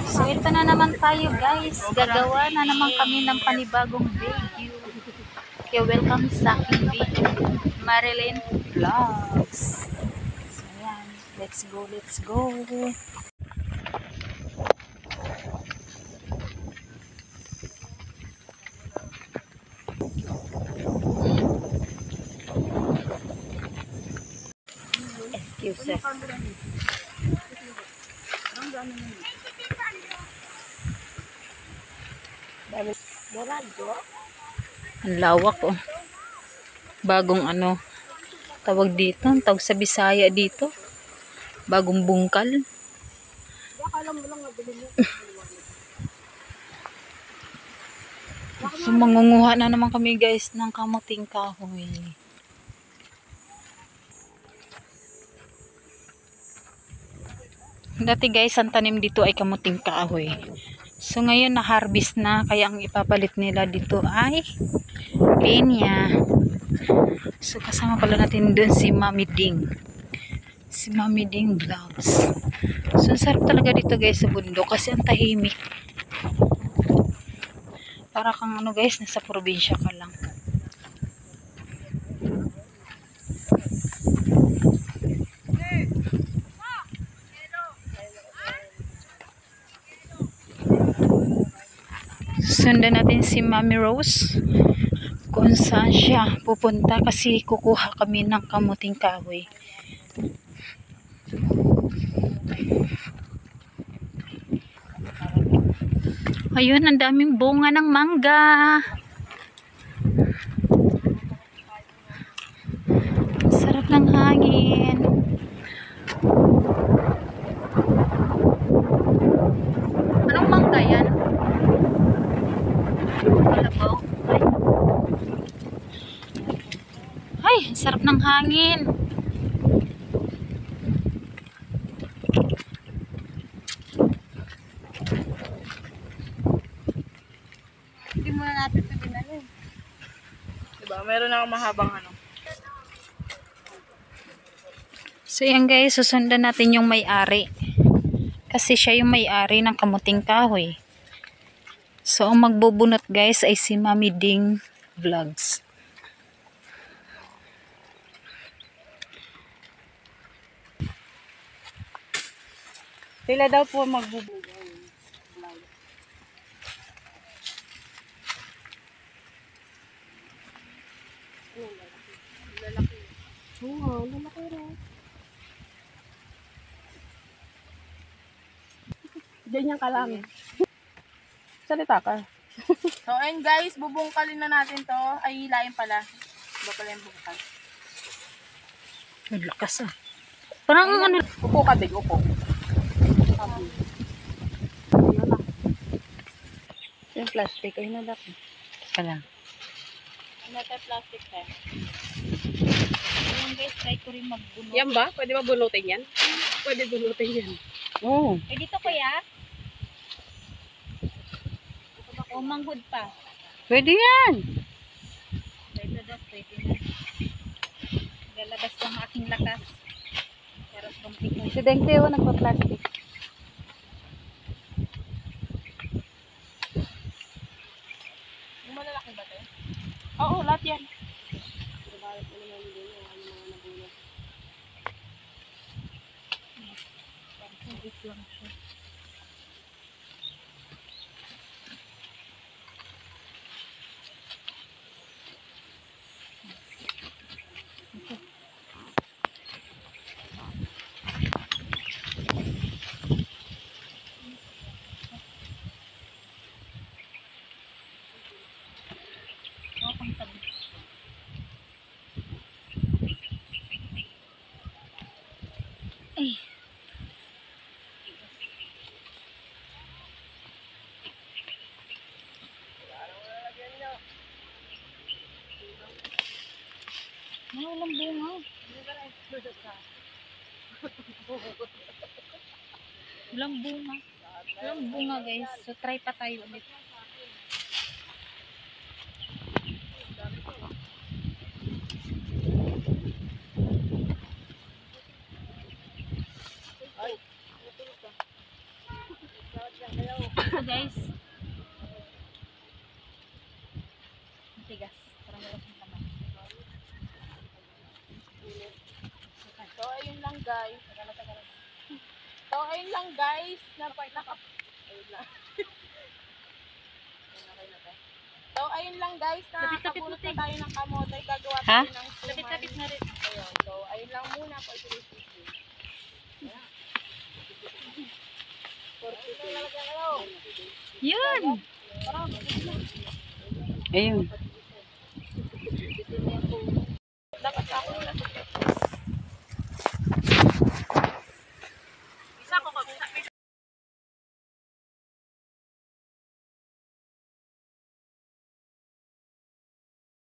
So ito na naman tayo guys, gagawa na naman kami ng panibagong video. Kaya welcome sa aking video, Marilyn Vlogs. So yan, let's go, let's go. Excuses. Ang lawak oh. Bagong ano tawag dito, tawag sa Bisaya dito. Bagong bungkal. So mangunguha na naman kami guys ng kamuting kahoy. Dati guys, ang tanim dito ay kamuting kahoy. So ngayon na-harvest na, kaya ang ipapalit nila dito ay pinya. So kasama pala natin doon si Mami Ding. Si Mami Ding Vlogs. So sarap talaga dito guys sa bundok kasi ang tahimik. Para kang ano guys, nasa probinsya ka lang. Sundan natin si Mami Rose kung saan siya pupunta kasi kukuha kami ng kamuting kahoy. Ayun, ang daming bunga ng mangga. Sarap ng hangin. Anong mangga yan? Kalabaw. Ay, sarap ng hangin. Hindi muna natin ito dinalhin. Diba? Meron akong mahabang ano. So yan guys, susundan natin yung may-ari. Kasi siya yung may-ari ng kamuting kahoy. So ang magbubunot guys ay si Mami Ding Vlogs. Sila daw po magbubunot. Lalaki. Oo, lalaki rin. Ganyan ka lang. Salita ka. So, ayun guys, bubungkalin na natin to. Ay, hilayin pala. Iba pala yung bungkal. Ang lakas ah. Parang ano. Upo ka, big. Upo. Yung plastic. Ayun na laki. Pala. Ano tayo plastic tayo? Ayun guys, try ko rin magbunot. Yan ba? Pwede ba bunutin yan? Pwede bunutin yan. Oo. Eh dito kuya? O manghod pa? Pwede yan. Ito daw, pwede na. Lalabas ko ang aking lakas. Para sa ko. Si Dengte o nagpa-plastic. Yung malalaki ba ito? Oo, lahat yan. Ay. Walang bunga. Walang bunga. Walang bunga guys. So try pa tayo ulit. Ito guys. Matigas. Parang wala siyang laman. So, ayun lang guys. So, ayun lang guys. Ayun lang. So, ayun lang guys. Lapit-lapit mo, Nakabunot na Ting. tayo ng kamote. Gagawa Ha? tayo ng suman. Lapit-lapit na rin. Ayun. So, ayun lang muna for today's video. Yun! Ayun.